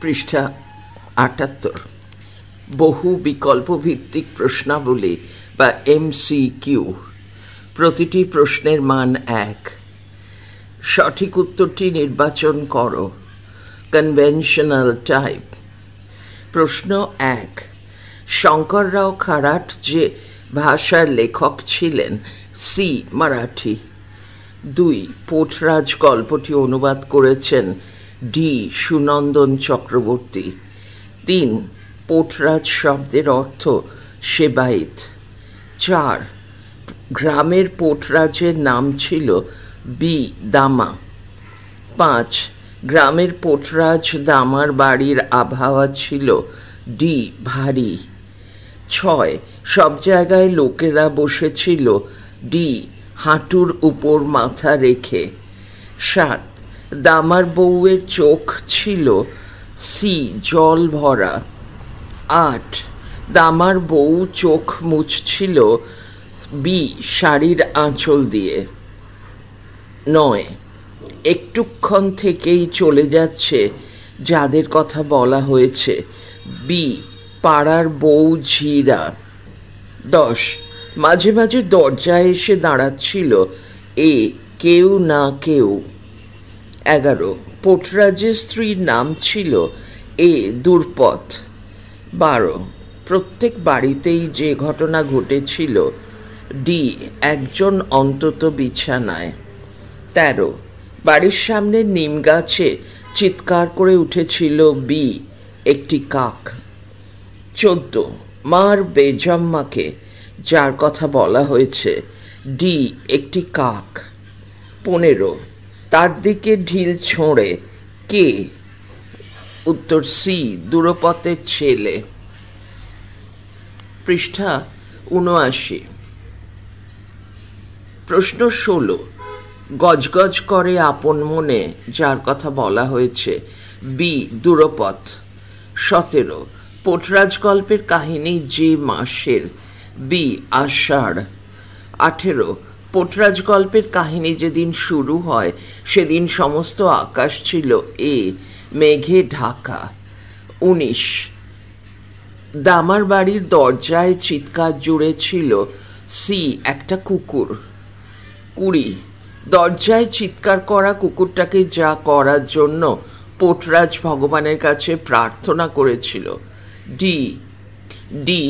পৃষ্ঠা ৭৮। বহু বিকল্প ভিত্তিক প্রশ্নাবলী বা MCQ। প্রতিটি প্রশ্নের মান ১। সঠিক উত্তরটি নির্বাচন করো। Conventional type. প্রশ্ন ১। শঙ্কররাও খারাট যে ভাষার লেখক ছিলেন? সি মারাঠি। ২। পোটরাজ গল্পটি অনুবাদ করেছেন ডি সুনন্দন চক্রবর্তী। ৩। পোটরাজ শব্দের অর্থ সেবায়েত। ৪। গ্রামের পোটরাজের নাম ছিল বি দামা। ৫। গ্রামের পোটরাজ দামার বাড়ির আবহাওয়া ছিল ডি ভারী। ৬। সব জায়গায় লোকেরা বসেছিল ডি হাঁটুর উপর মাথা রেখে। ৭। দামার বউয়ের চোখ ছিল সি জল ভরা। ৮। দামার বউ চোখ মুছছিল বি শাড়ির আঁচল দিয়ে। ৯। একটুক্ষণ থেকেই চলে যাচ্ছে যাদের কথা বলা হয়েছে বি পাড়ার বউ ঝিরা। ১০। মাঝে মাঝে দরজায় এসে দাঁড়াচ্ছিল এ কেউ না কেউ। ১১। পোটরাজের স্ত্রীর নাম ছিল এ দুর্পথ। ১২। প্রত্যেক বাড়িতেই যে ঘটনা ঘটেছিল ডি একজন অন্তত বিছানায়। ১৩। বাড়ির সামনে নিম গাছে চিৎকার করে উঠেছিল বি একটি কাক। ১৪। মার বেজম্মাকে যার কথা বলা হয়েছে ডি একটি কাক। ১৫। তার দিকে ঢিল ছোঁড়ে কে? উত্তর সি দুরপথের ছেলে। পৃষ্ঠা ৭৯। প্রশ্ন ১৬। গজগজ করে আপন মনে যার কথা বলা হয়েছে বি দুরপথ। ১৭। পোটরাজ গল্পের কাহিনী যে মাসের? বি আষাঢ়। ১৮। পোটরাজ গল্পের কাহিনী যেদিন শুরু হয় সেদিন সমস্ত আকাশ ছিল এ মেঘে ঢাকা। ১৯। দামার বাড়ির দরজায় চিৎকার জুড়ে ছিল সি একটা কুকুর। ২০। দরজায় চিৎকার করা কুকুরটাকে যা করার জন্য পোটরাজ ভগবানের কাছে প্রার্থনা করেছিল ডি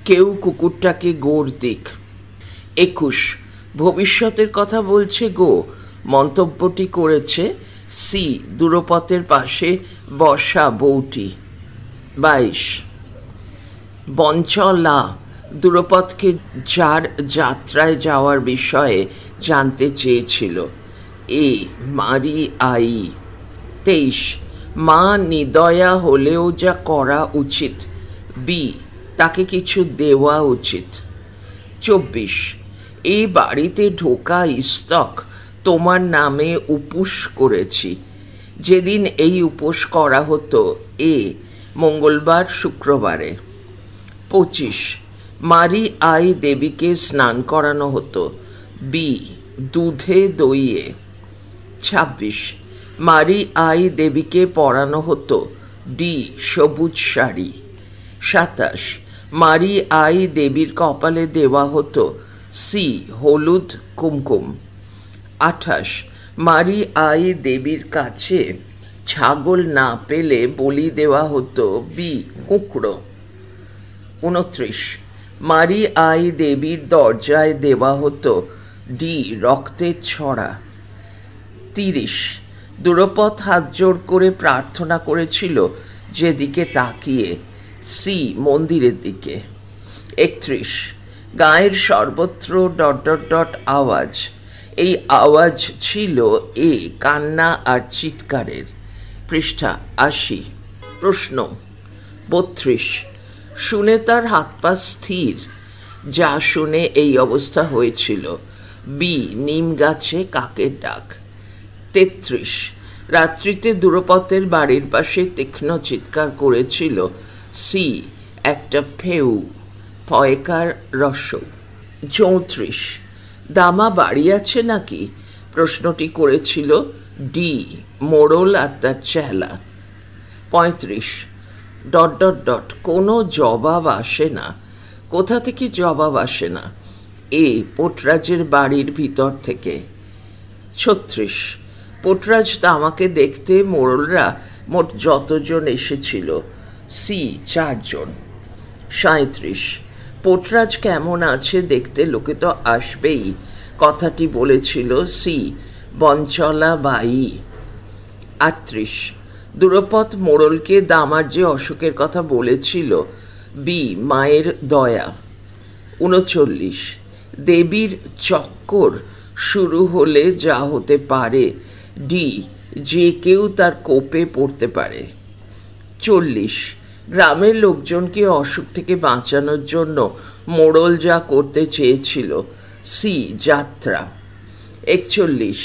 কেউ কুকুরটাকে গোড় দিক। ২১। ভবিষ্যতের কথা বলছে গো মন্তব্যটি করেছে সি দুরপথের পাশে বসা বউটি। ২২। বঞ্চলা দুরপথকে যার যাত্রায় যাওয়ার বিষয়ে জানতে চেয়েছিল এ মারি আই। ২৩। মা নিদয়া হলেও যা করা উচিত বি তাকে কিছু দেওয়া উচিত। ২৪। এই বাড়িতে ঢোকা ইস্তক তোমার নামে উপোস করেছি। যেদিন এই উপোস করা হতো এ মঙ্গলবার শুক্রবারে। ২৫। মারি আই দেবীকে স্নান করানো হতো বি দুধে দইয়ে। ২৬। মারি আই দেবীকে পরানো হতো ডি সবুজ শাড়ি। ২৭। মারি আই দেবীর কপালে দেওয়া হতো সি হলুদ কুমকুম। ২৮। মারি আই দেবীর কাছে ছাগল না পেলে বলি দেওয়া হতো বি কুঁকড়ো। ২৯। মারি আই দেবীর দরজায় দেওয়া হতো ডি রক্তের ছড়া। ৩০। দুরপথ হাত জোড় করে প্রার্থনা করেছিল যেদিকে তাকিয়ে সি মন্দিরের দিকে। ৩১। গায়ের সর্বত্র ... আওয়াজ। এই আওয়াজ ছিল এ কান্না আর চিৎকারের। পৃষ্ঠা ৮০। প্রশ্ন ৩২। শুনে তার হাত পা স্থির। যা শুনে এই অবস্থা হয়েছিল বি নিম গাছে কাকের ডাক। ৩৩। রাত্রিতে দুরপথের বাড়ির পাশে তীক্ষ্ণ চিৎকার করেছিল সি একটা ফেউ পয়কার রসৌ। ৩৪। দামা বাড়ি আছে নাকি প্রশ্নটি করেছিল ডি মোড়ল আর তার চেলা। 35 ডট ডট ডট কোনো জবাব আসে না। কোথা থেকে জবাব আসে না? এ পোটরাজের বাড়ির ভিতর থেকে। 36 পোটরাজ দামাকে দেখতে মোড়লরা মোট যতজন এসেছিল? সি 4 জন। 37 পোটরাজ কেমন আছে দেখতে লোকে তো আসবেই, কথাটি বলেছিল সি বনচলা বাই। 38 দূরপথ মোড়লকে দামার যে অসুখের কথা বলেছিল? বি মায়ের দয়া। 39 দেবীর চক্কর শুরু হলে যা হতে পারে? ডি যে কেউ তার কোপে পড়তে পারে। 40 গ্রামের লোকজনকে অসুখ থেকে বাঁচানোর জন্য মোড়ল যা করতে চেয়েছিল? সি যাত্রা। 41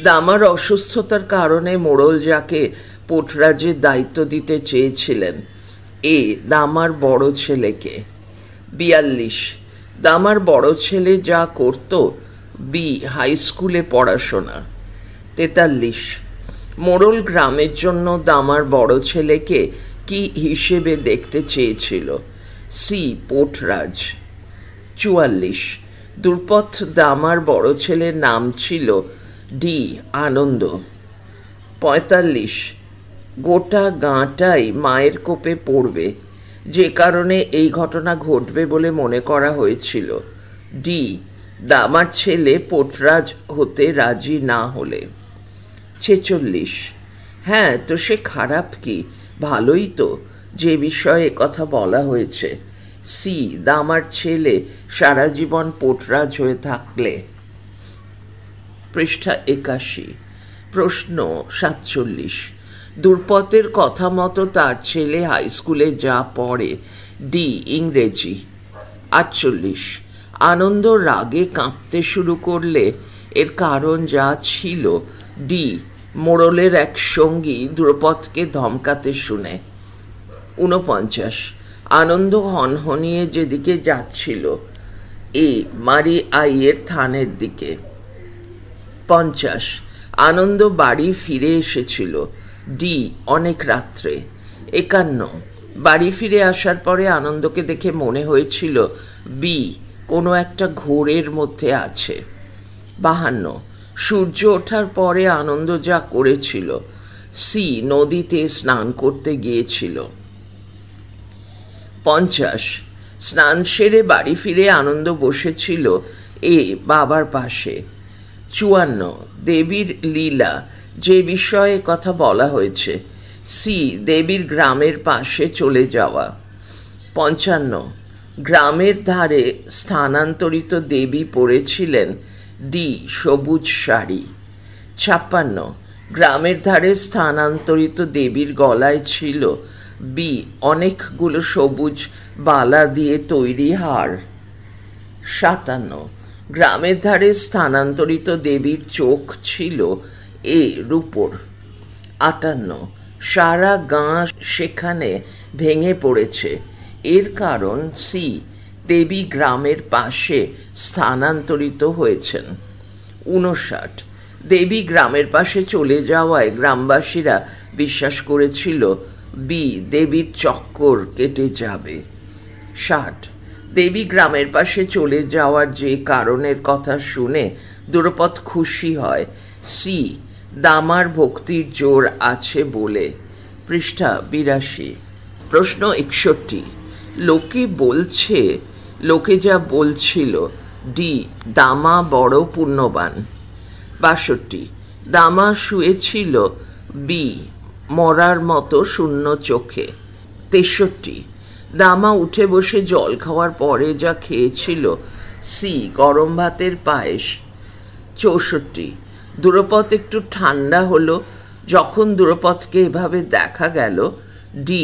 দামার অসুস্থতার কারণে মোড়ল যাকে পোটরাজের দায়িত্ব দিতে চেয়েছিলেন? এ দামার বড় ছেলেকে। 42 দামার বড় ছেলে যা করত? বি হাই স্কুলে পড়াশোনা। 43 মোড়ল গ্রামের জন্য দামার বড় ছেলেকে কি হিসেবে দেখতে চেয়েছিল? সি পোটরাজ। 44 দ্রুপদ দামার বড় ছেলের নাম ছিল? ডি আনন্দ। 45 গোটা গাঁটাই মায়ের কোপে পড়বে, যে কারণে এই ঘটনা ঘটবে বলে মনে করা হয়েছিল? ডি দামার ছেলে পোটরাজ হতে রাজি না হলে। 46 হ্যাঁ, তো সে খারাপ কি? ভালোই তো, যে বিষয়ে কথা বলা হয়েছে। সি দামার ছেলে সারা জীবন পোটরাজ হয়ে থাকলে। পৃষ্ঠা 81 প্রশ্ন 47 দ্রুপদের কথা মতো তার ছেলে হাই স্কুলে যা পড়ে? ডি ইংরেজি। 48 আনন্দ রাগে কাঁপতে শুরু করলে এর কারণ যা ছিল? ডি মোড়লের এক সঙ্গী দ্রুপদকে ধমকাতে শুনে। 49 আনন্দ হনহনিয়ে যেদিকে যাচ্ছিল? এ মারি আইয়ের থানের দিকে। 50 আনন্দ বাড়ি ফিরে এসেছিল? ডি অনেক রাত্রে। 51 বাড়ি ফিরে আসার পরে আনন্দকে দেখে মনে হয়েছিল বি কোনো একটা ঘোরের মধ্যে আছে। 52 সূর্য ওঠার পরে আনন্দ যা করেছিল? সি নদীতে স্নান করতে গিয়েছিল। 50 স্নান সেরে বাড়ি ফিরে আনন্দ বসেছিল? এ বাবার পাশে। 54 দেবীর লীলা যে বিষয়ে কথা বলা হয়েছে? সি দেবীর গ্রামের পাশে চলে যাওয়া। 55 গ্রামের ধারে স্থানান্তরিত দেবী পড়েছিলেন? ডি সবুজ শাড়ি। 56 গ্রামের ধারে স্থানান্তরিত দেবীর গলায় ছিল? বি অনেকগুলো সবুজ বালা দিয়ে তৈরি হার। 57 গ্রামের ধারে স্থানান্তরিত দেবীর চোখ ছিল? এ রূপোর। 58 সারা গাঁ সেখানে ভেঙে পড়েছে, এর কারণ? সি দেবী গ্রামের পাশে স্থানান্তরিত হয়েছেন। 59 দেবী গ্রামের পাশে চলে যাওয়ায় গ্রামবাসীরা বিশ্বাস করেছিল বি দেবীর চক্কর কেটে যাবে। 60 দেবী গ্রামের পাশে চলে যাওয়ার যে কারণের কথা শুনে দ্রুপদ খুশি হয়? সি দামার ভক্তির জোর আছে বলে। পৃষ্ঠা 82 প্রশ্ন 61 লোকে যা বলছিল? ডি দামা বড় পুণ্যবান। 62 দামা শুয়েছিল? বি মরার মতো শূন্য চোখে। 63 দামা উঠে বসে জল খাওয়ার পরে যা খেয়েছিল? সি গরম ভাতের পায়েস। 64 দ্রুপদ একটু ঠান্ডা হলো যখন দ্রুপদকে এভাবে দেখা গেল? ডি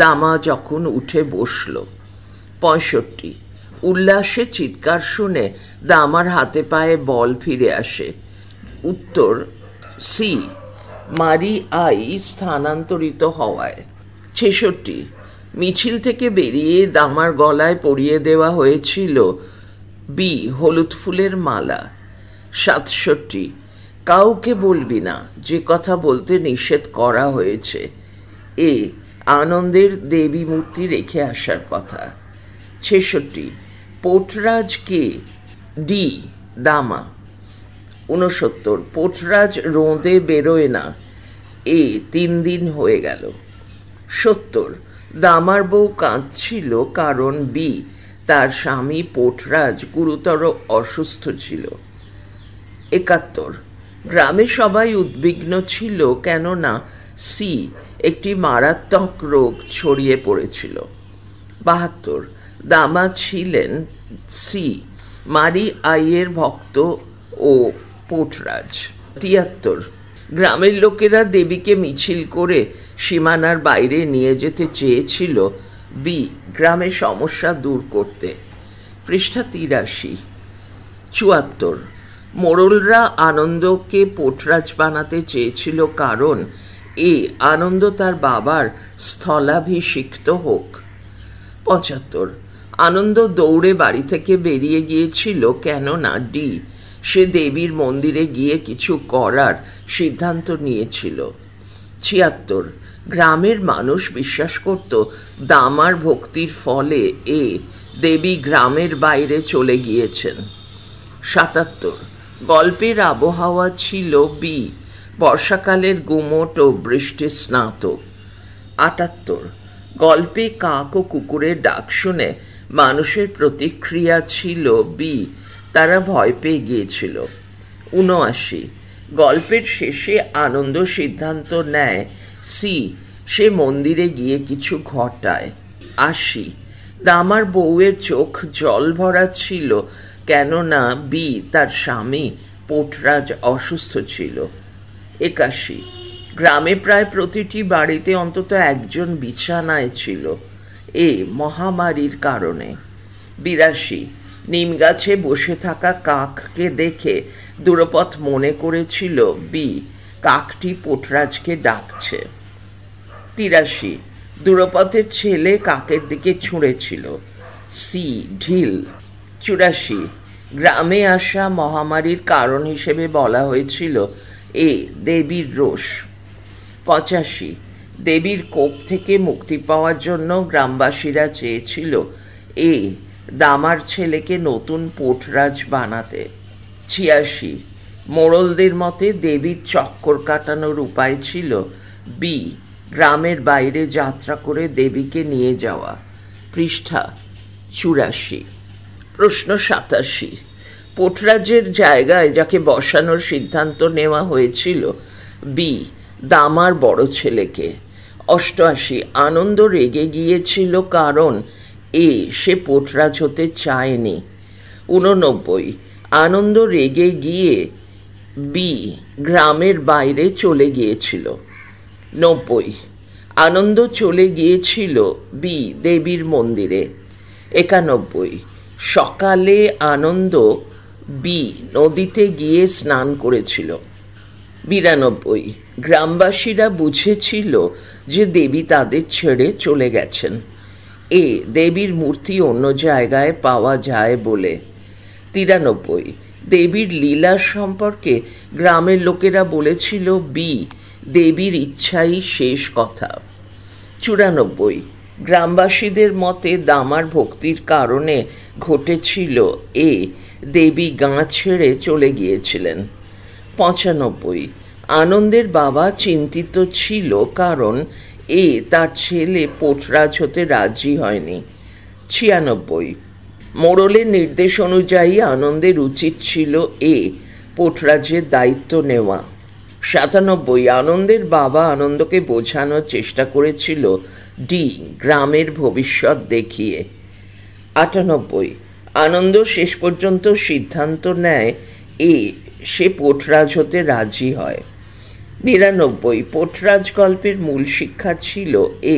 দামা যখন উঠে বসল। 65 উল্লাসে চিৎকার শুনে দামার হাতে পায়ে বল ফিরে আসে? উত্তর সি মারি আই স্থানান্তরিত হওয়ায়। 66 মিছিল থেকে বেরিয়ে দামার গলায় পরিয়ে দেওয়া হয়েছিল? বি হলুদ ফুলের মালা। 67 কাউকে বলবি না যে কথা বলতে নিষেধ করা হয়েছে? এ আনন্দের দেবী মূর্তি রেখে আসার কথা। 66 পোটরাজ কে? ডি দামা। 69 পোটরাজ রোদে বেরোয় না। এ 3 দিন হয়ে গেল। 70 দামার বউ কাঁদছিল কারণ বি তার স্বামী পোটরাজ গুরুতর অসুস্থ ছিল। 71 গ্রামে সবাই উদ্বিগ্ন ছিল কেননা সি একটি মারাত্মক রোগ ছড়িয়ে পড়েছিল। 72 দামা ছিলেন সি মারি আইয়ের ভক্ত ও পোটরাজ। 73 গ্রামের লোকেরা দেবীকে মিছিল করে সীমানার বাইরে নিয়ে যেতে চেয়েছিল বি গ্রামের সমস্যা দূর করতে। পৃষ্ঠা 83। 74 মোড়লরা আনন্দকে পোটরাজ বানাতে চেয়েছিল কারণ এ আনন্দ তার বাবার স্থলাভিষিক্ত হোক। 75 আনন্দ দৌড়ে বাড়ি থেকে বেরিয়ে গিয়েছিল কেননা ডি সে দেবীর মন্দিরে গিয়ে কিছু করার সিদ্ধান্ত নিয়েছিল। 76 গ্রামের মানুষ বিশ্বাস করত দামার ভক্তির ফলে এ দেবী গ্রামের বাইরে চলে গিয়েছেন। 77 গল্পের আবহাওয়া ছিল বি বর্ষাকালের গুমোট ও বৃষ্টি স্নাত। 78 গল্পে কাক ও কুকুরের ডাক শুনে মানুষের প্রতিক্রিয়া ছিল বি তারা ভয় পেয়ে গিয়েছিল। 79 গল্পের শেষে আনন্দ সিদ্ধান্ত নেয় সি সে মন্দিরে গিয়ে কিছু ঘটায়। 80 দামার বউয়ের চোখ জল ভরা ছিল কেননা বি তার স্বামী পোটরাজ অসুস্থ ছিল। 81 গ্রামে প্রায় প্রতিটি বাড়িতে অন্তত একজন বিছানায় ছিল এ মহামারীর কারণে। 82 নিম গাছে বসে থাকা কাককে দেখে দূরপথ মনে করেছিল বি কাকটি পোটরাজকে ডাকছে। 83 দূরপথের ছেলে কাকের দিকে ছুঁড়েছিল সি ঢিল। 84 গ্রামে আসা মহামারীর কারণ হিসেবে বলা হয়েছিল এ দেবীর রোষ। 85 দেবীর কোপ থেকে মুক্তি পাওয়ার জন্য গ্রামবাসীরা চেয়েছিল এ দামার ছেলেকে নতুন পোটরাজ বানাতে। 86 মোড়লদের মতে দেবীর চক্কর কাটানোর উপায় ছিল বি গ্রামের বাইরে যাত্রা করে দেবীকে নিয়ে যাওয়া। পৃষ্ঠা 84। প্রশ্ন 87 পোটরাজের জায়গায় যাকে বসানোর সিদ্ধান্ত নেওয়া হয়েছিল বি দামার বড় ছেলেকে। 88 আনন্দ রেগে গিয়েছিল কারণ এ সে পোটরাজ হতে চায়নি। 89 আনন্দ রেগে গিয়ে বি গ্রামের বাইরে চলে গিয়েছিল। 90 আনন্দ চলে গিয়েছিল বি দেবীর মন্দিরে। 91 সকালে আনন্দ বি নদীতে গিয়ে স্নান করেছিল। 92 গ্রামবাসীরা বুঝেছিল যে দেবী তাদের ছেড়ে চলে গেছেন এ দেবীর মূর্তি অন্য জায়গায় পাওয়া যায় বলে। 93 দেবীর লীলা সম্পর্কে গ্রামের লোকেরা বলেছিল বি দেবীর ইচ্ছাই শেষ কথা। 94 গ্রামবাসীদের মতে দামার ভক্তির কারণে ঘটেছিল এ দেবী গাঁ ছেড়ে চলে গিয়েছিলেন। 95 আনন্দের বাবা চিন্তিত ছিল কারণ এ তার ছেলে পোটরাজ হতে রাজি হয়নি। 96 মোড়লের নির্দেশ অনুযায়ী আনন্দের উচিত ছিল এ পোটরাজের দায়িত্ব নেওয়া। 97 আনন্দের বাবা আনন্দকে বোঝানোর চেষ্টা করেছিল ডি গ্রামের ভবিষ্যৎ দেখিয়ে। 98 আনন্দ শেষ পর্যন্ত সিদ্ধান্ত নেয় এ সে পোটরাজ হতে রাজি হয়। 99 পোটরাজ গল্পের মূল শিক্ষা ছিল এ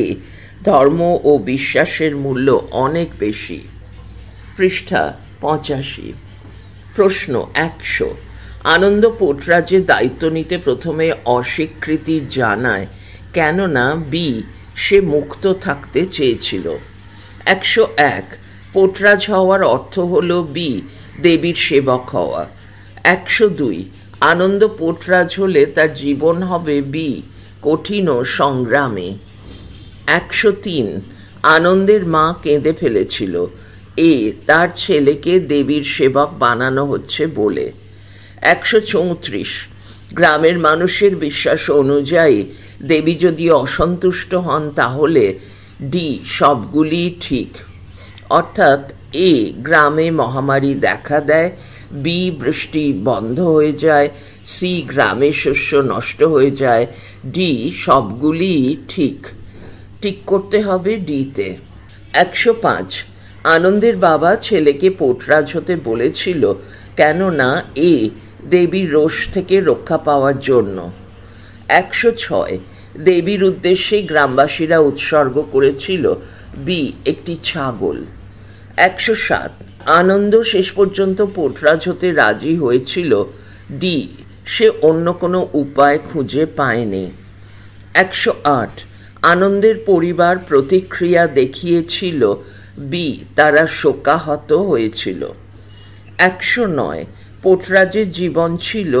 ধর্ম ও বিশ্বাসের মূল্য অনেক বেশি। পৃষ্ঠা 85। প্রশ্ন 100 আনন্দ পোটরাজের দায়িত্ব নিতে প্রথমে অস্বীকৃতি জানায় কেননা বি সে মুক্ত থাকতে চেয়েছিল। 101 পোটরাজ হওয়ার অর্থ হল বি দেবীর সেবক হওয়া। 102 আনন্দ পোটরাজ হলে তার জীবন হবে বি কঠিন ও সংগ্রামী। 103 আনন্দের মা কেঁদে ফেলেছিল তার ছেলেকে দেবীর সেবক বানানো হচ্ছে বলে। 134 গ্রামের মানুষের বিশ্বাস অনুযায়ী দেবী যদি অসন্তুষ্ট হন তাহলে সবগুলি ঠিক, অর্থাৎ গ্রামে মহামারী দেখা দেয়, বৃষ্টি বন্ধ হয়ে যায়, গ্রামে শস্য নষ্ট হয়ে যায়, সবগুলি ঠিক করতে হবে তে। 105 আনন্দের বাবা ছেলেকে পোটরাজ হতে বলেছিল কেননা দেবীর রোষ থেকে রক্ষা পাওয়ার জন্য। 106 দেবীর উদ্দেশ্যে গ্রামবাসীরা উৎসর্গ করেছিল একটি ছাগল। 107 আনন্দ শেষ পর্যন্ত পোটরাজ হতে রাজি হয়েছিল, সে অন্য কোনো উপায় খুঁজে পায়নি। 108 আনন্দের পরিবার প্রতিক্রিয়া দেখিয়েছিল, তারা শোকাহত হয়েছিল। 109 পোটরাজের জীবন ছিল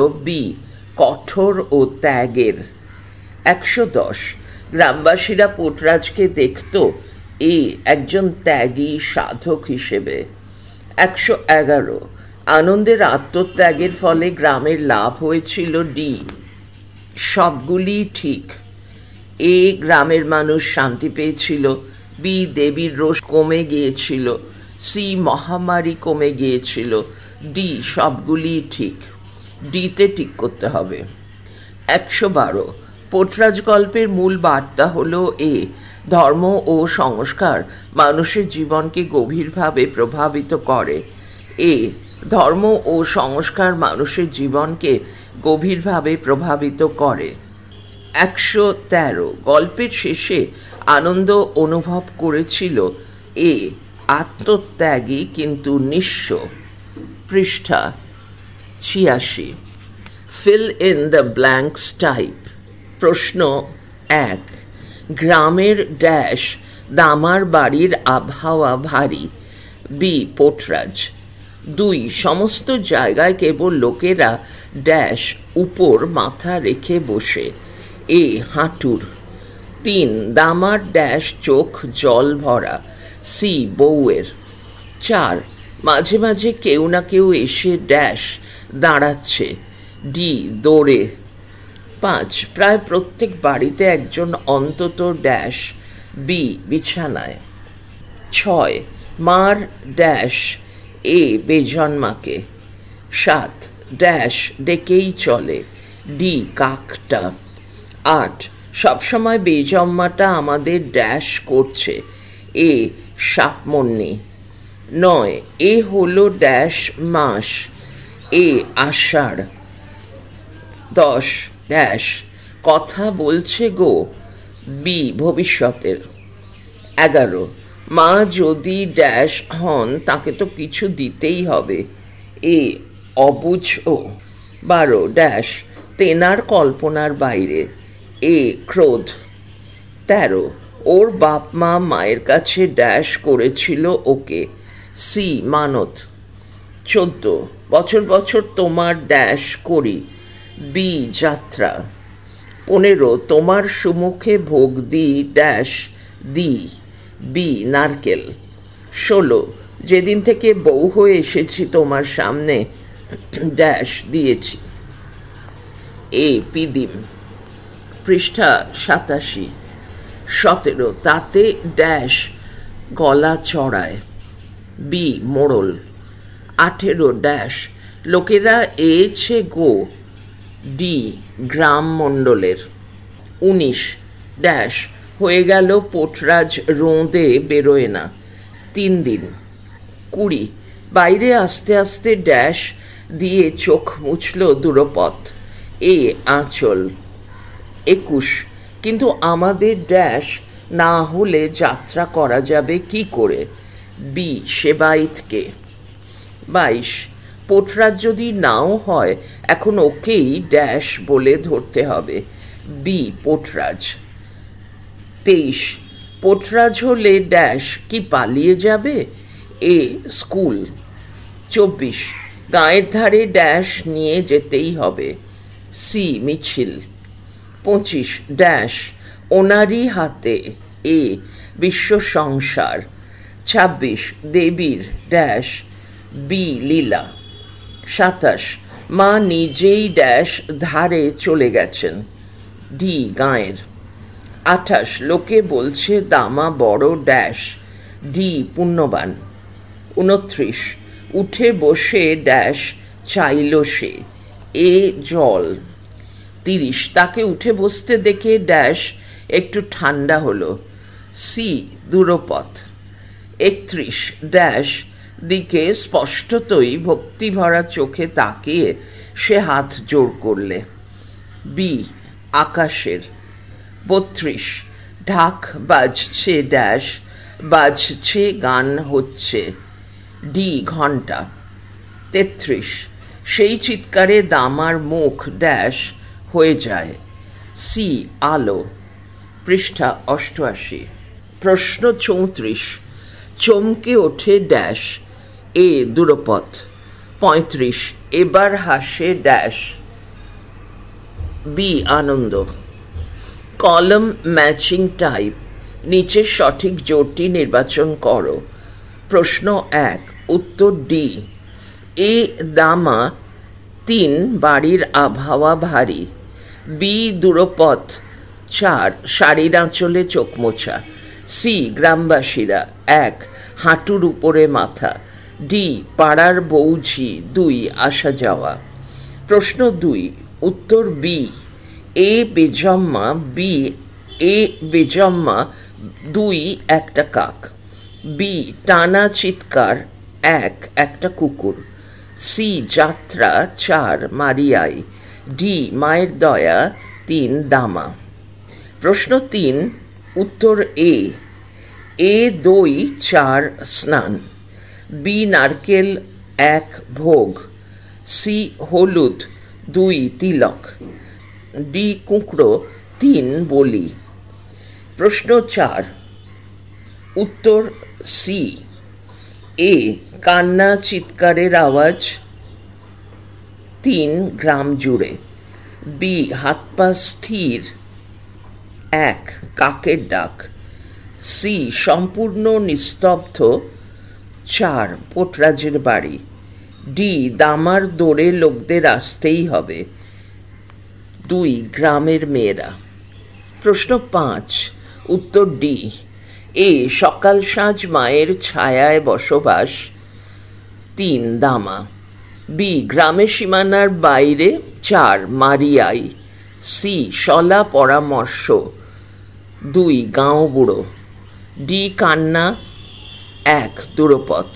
কঠোর ও ত্যাগের। 110 গ্রামবাসীরা পোটরাজকে দেখত একজন ত্যাগী সাধক হিসেবে। 111 আনন্দের আত্মত্যাগের ফলে গ্রামের লাভ হয়েছিল, সবগুলি ঠিক। গ্রামের মানুষ শান্তি পেয়েছিল, দেবীর রোষ কমে গিয়েছিল, মহামারী কমে গিয়েছিল, সবগুলি ঠিক। তে ঠিক করতে হবে। 112 পোটরাজ গল্পের মূল বার্তা হলো ধর্ম ও সংস্কার মানুষের জীবনকে গভীরভাবে প্রভাবিত করে। ধর্ম ও সংস্কার মানুষের জীবনকে গভীরভাবে প্রভাবিত করে। 113 গল্পের শেষে আনন্দ অনুভব করেছিল আত্মত্যাগী কিন্তু নিঃস্ব। পৃষ্ঠা 86 fill in the blanks type. প্রশ্ন 1 গ্রামের দামার বাড়ির আবহাওয়া ভারী, পোটরাজ। 2 সমস্ত জায়গায় কেবল লোকেরা উপর মাথা রেখে বসে, হাঁটুর। 3 দামার চোখ জল ভরা, বউয়ের। 4 মাঝে মাঝে কেউ না কেউ এসে দাঁড়াচ্ছে, দৌড়ে। 5 প্রায় প্রত্যেক বাড়িতে একজন অন্তত বিছানায়। 6 মার বেজন্মাকে। 7 ডেকেই চলে, কাকটা। 8 সবসময় বেজম্মাটা আমাদের করছে, সাপমন্নি। 9 হলো মাস, আষাঢ়। 10 কথা বলছে গো, ভবিষ্যতের। 11 মা যদি হন তাকে তো কিছু দিতেই হবে, অবুঝ। 12 তেনার কল্পনার বাইরে, ক্রোধ। 13 ওর বাপ মা মায়ের কাছে করেছিল ওকে, মানত। 14 বছর বছর তোমার করি, যাত্রা। 15 তোমার সুমুখে ভোগ দি নারকেল। 16 যেদিন থেকে বউ হয়ে এসেছি তোমার সামনে দিয়েছি, পিদিম। পৃষ্ঠা 87 17 তাতে গলা চড়ায়, মোড়ল। 18 লোকেরা এছে গো, গ্রাম মণ্ডলের। 19 হয়ে গেল পোটরাজ রোঁদে বেরোয় না, 3 দিন। 20 বাইরে আস্তে আস্তে দিয়ে চোখ মুছল দূরপথ, আঁচল। 21 কিন্তু আমাদের না হলে যাত্রা করা যাবে কি করে, সেবাইতকে। 22 পোটরাজ যদি নাও হয় এখন ওকেই বলে ধরতে হবে, পোটরাজ। 23 পোটরাজ হলে কি পালিয়ে যাবে, স্কুল। 24 গায়ের ধারে নিয়ে যেতেই হবে, মিছিল। 25 ওনারই হাতে, এ বিশ্ব সংসার। ২৬ দেবীর ড্যাশ বি লীলা। ২৭ মা নিজেই ড্যাশ ধারে চলে গেছেন, ডি গাঁয়ের। ২৮ লোকে বলছে দামা বড় ড্যাশ, ডি পুণ্যবান। ২৯ উঠে বসে ড্যাশ চাইল সে, এ জল। ৩০ তাকে উঠে বসতে দেখে ড্যাশ একটু ঠান্ডা হলো, সি দূরপথ। ৩১ ড্যাশ দিকে স্পষ্টতই ভক্তিভরা চোখে তাকিয়ে সে হাত জোর করলে, বি আকাশের। ৩২ ঢাক বাজছে ড্যাশ, বাজছে গান হচ্ছে, ডি ঘণ্টা। ৩৩ সেই চিৎকারে দামার মুখ ড্যাশ হয়ে যায়, সি আলো। পৃষ্ঠা ৮৮। প্রশ্ন ৩৪ চমকে ওঠে ড্যাশ, এ দূরপথ। ৩৫ এবার হাসে ড্যাশ, বি আনন্দ। কলম ম্যাচিং টাইপ, নিচের সঠিক জোটটি নির্বাচন করো। প্রশ্ন ১ উত্তর ডি। এ দামা। ৩ বাড়ির আবহাওয়া ভারী। বি দূরপথ। ৪ শাড়ির আঁচলে চোখ মোছা। সি গ্রামবাসীরা। ১ হাঁটুর উপরে মাথা। ডি পাড়ার বৌঝি। ২ আসা যাওয়া। প্রশ্ন ২ উত্তর বি। এ বেজম্মা। বি এ বেজম্মা ২ একটা কাক। বি টানা চিৎকার। ১ একটা কুকুর। সি যাত্রা। ৪ মারিয়াই। ডি মায়ের দয়া। ৩ দামা। প্রশ্ন ৩ উত্তর এ। এ দই। ৪ স্নান। বি নারকেল। ১ ভোগ। সি হলুদ। ২ তিলক। ডি কুঁকড়ো। ৩ বলি। প্রশ্ন ৪ উত্তর সি। এ কান্না চিৎকারের আওয়াজ। ৩ গ্রাম জুড়ে। বি হাত পা স্থির। ১ কাকের ডাক। সি সম্পূর্ণ নিস্তব্ধ। ৪ পোটরাজের বাড়ি। ডি দামার দৌড়ে লোকদের আসতেই হবে। ২ গ্রামের মেয়েরা। প্রশ্ন ৫ উত্তর ডি। এ সকাল সাঁঝ মায়ের ছায়ায় বসবাস। ৩ দামা। বি গ্রামের সীমানার বাইরে। ৪ মারিয়াই। সি শলা পরামর্শ। ২ গাঁও বুড়ো। ডি কান্না। ১ দূরপথ।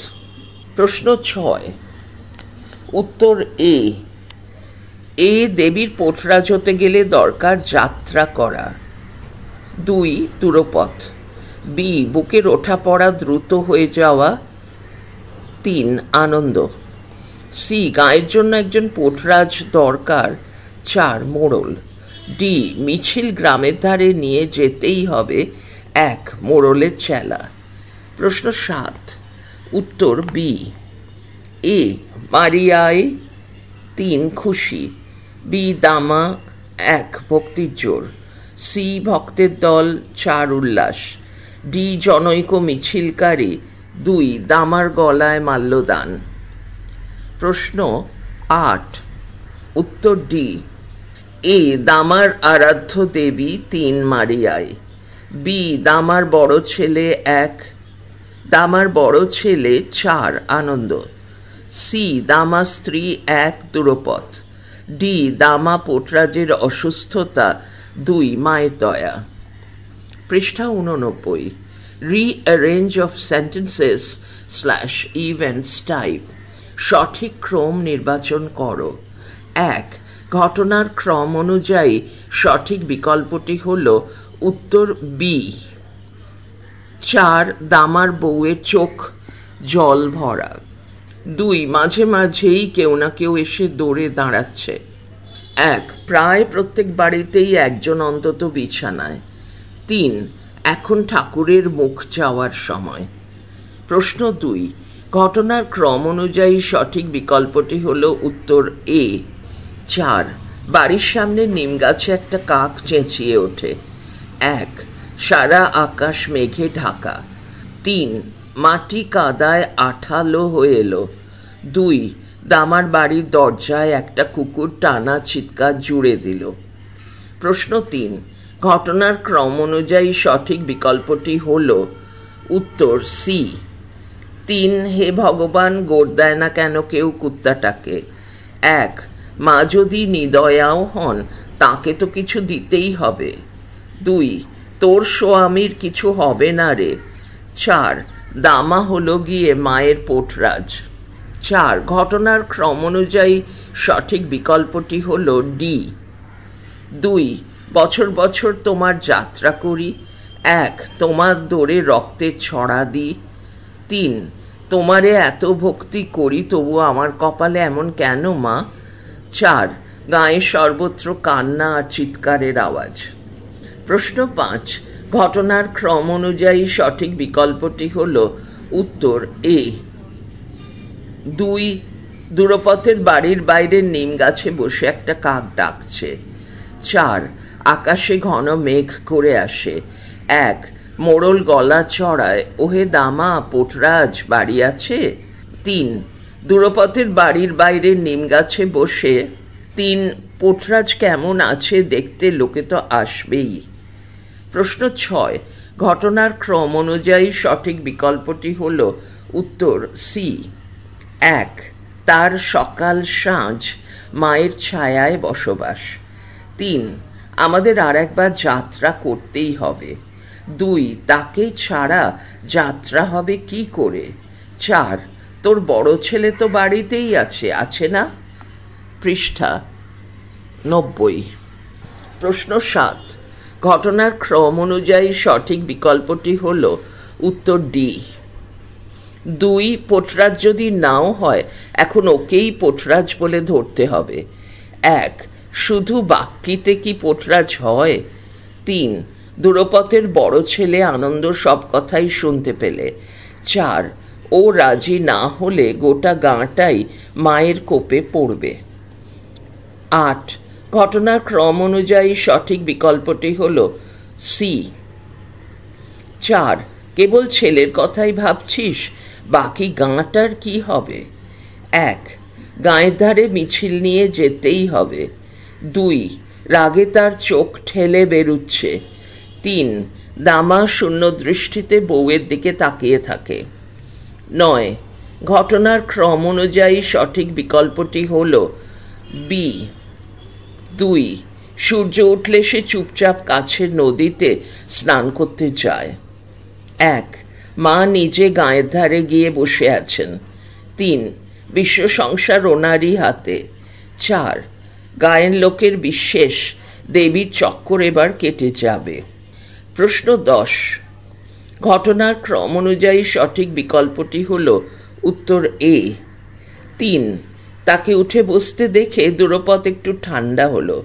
প্রশ্ন ৬ উত্তর এ। এ দেবীর পোটরাজ হতে গেলে দরকার যাত্রা করা। ২ দূরপথ। বি বুকের ওঠা পড়া দ্রুত হয়ে যাওয়া। ৩ আনন্দ। সি গায়ের জন্য একজন পোটরাজ দরকার। ৪ মোড়ল। ডি মিছিল গ্রামের ধারে নিয়ে যেতেই হবে। ১ মোড়লের চেলা। প্রশ্ন ৭ উত্তর বি। এ মারিয়ায়। ৩ খুশি। বি দামা। ১ ভক্তির জোর। সি ভক্তের দল। ৪ উল্লাস। ডি জনৈক মিছিলকারী। ২ দামার গলায় মাল্যদান। প্রশ্ন ৮ উত্তর ডি। এ দামার আরাধ্য দেবী। ৩ মারিয়ায়। বি দামার বড় ছেলে। ১ দামার বড় ছেলে। ৪ আনন্দ। সি দামা স্ত্রী। ১ দূরপথ। ডি দামা পোটরাজের অসুস্থতা। ২ মায়ের দয়া। পৃষ্ঠা ৮৯। Rearrange of sentences / events type, সঠিক ক্রম নির্বাচন করো। ১ ঘটনার ক্রম অনুযায়ী সঠিক বিকল্পটি হল উত্তর বি। ৪ দামার বউয়ের চোখ জল ভরা। ২ মাঝে মাঝেই কেউ না কেউ এসে দৌড়ে দাঁড়াচ্ছে। ১ প্রায় প্রত্যেক বাড়িতেই একজন অন্তত বিছানায়। ৩ এখন ঠাকুরের মুখ চাওয়ার সময়। প্রশ্ন ২ ঘটনার ক্রম অনুযায়ী সঠিক বিকল্পটি হল উত্তর এ। ৪ বাড়ির সামনে নিম গাছে একটা কাক চেঁচিয়ে ওঠে। ১ সারা আকাশ মেঘে ঢাকা। 3 মাটি কাদায় আঠালো হয়ে এলো। 2 দামার বাড়ির দরজায় একটা কুকুর টানা চিৎকার জুড়ে দিল। প্রশ্ন 3 ঘটনার ক্রম অনুযায়ী সঠিক বিকল্পটি হল উত্তর সি। 3 হে ভগবান, গোড় দেয় না কেন কেউ কুত্তাটাকে? 1 মা যদি নিদয়াও হন তাকে তো কিছু দিতেই হবে। 2 তোর স্বামীর কিছু হবে না রে। 4 দামা হলো গিয়ে মায়ের পোটরাজ। 4 ঘটনার ক্রম অনুযায়ী সঠিক বিকল্পটি হল ডি। 2 বছর বছর তোমার যাত্রা করি। 1 তোমার দোরে রক্তের ছড়া দিই। 3 তোমারে এত ভক্তি করি তবু আমার কপালে এমন কেন মা? 4 গায়ে সর্বত্র কান্না আর চিৎকারের আওয়াজ। প্রশ্ন 5 ঘটনার ক্রম অনুযায়ী সঠিক বিকল্পটি হল উত্তর এ। 2 দূরপথের বাড়ির বাইরে নিম গাছে বসে একটা কাক ডাকছে। 4 আকাশে ঘন মেঘ করে আসে। 1 মোড়ল গলা চড়ায়, ওহে দামা পোটরাজ বাড়ি আছে? 3 দূরপথের বাড়ির বাইরে নিম গাছে বসে 3 পোটরাজ কেমন আছে দেখতে লোকে তো আসবেই। প্রশ্ন 6 ঘটনার ক্রম অনুযায়ী সঠিক বিকল্পটি হল উত্তর সি। 1 তার সকাল সাঁঝ মায়ের ছায়ায় বসবাস। 3 আমাদের আর একবার যাত্রা করতেই হবে। 2 তাকে ছাড়া যাত্রা হবে কি করে? 4 তোর বড় ছেলে তো বাড়িতেই আছে না? পৃষ্ঠা 90। প্রশ্ন 7 ঘটনার ক্রম অনুযায়ী সঠিক বিকল্পটি হল উত্তর ডি। 2 পোটরাজ যদি নাও হয় এখন ওকেই পোটরাজ বলে ধরতে হবে। 1 শুধু বাক্যিতে কি পোটরাজ হয়? 3 দূরপথের বড় ছেলে আনন্দ সব কথাই শুনতে পেলে। 4 ও রাজি না হলে গোটা গাঁটাই মায়ের কোপে পড়বে। 8 ঘটনার ক্রম অনুযায়ী সঠিক বিকল্পটি হল সি। 4 কেবল ছেলের কথাই ভাবছিস, বাকি গাঁটার কি হবে? 1 গাঁয়ের ধারে মিছিল নিয়ে যেতেই হবে। 2 রাগে তার চোখ ঠেলে বেরুচ্ছে। 3 দামা শূন্য দৃষ্টিতে বউয়ের দিকে তাকিয়ে থাকে। 9 ঘটনার ক্রম অনুযায়ী সঠিক বিকল্পটি হল বি। 2 সূর্য উঠলে সে চুপচাপ কাছের নদীতে স্নান করতে যায়। 1 মা নিজে গায়ের ধারে গিয়ে বসে আছেন। 3 বিশ্ব সংসার ওনারই হাতে। 4 গায়ের লোকের বিশ্বাস দেবীর চক্কর এবার কেটে যাবে। প্রশ্ন 10 ঘটনার ক্রম অনুযায়ী সঠিক বিকল্পটি হল উত্তর এ। 3 তাকে উঠে বসতে দেখে দূরপথ একটু ঠান্ডা হলো।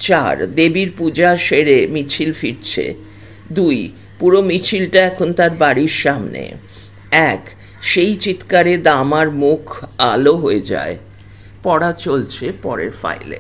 4 দেবীর পূজা সেরে মিছিল ফিরছে। 2 পুরো মিছিলটা এখন তার বাড়ির সামনে। 1 সেই চিৎকারে দামার মুখ আলো হয়ে যায়। পড়া চলছে পরের ফাইলে।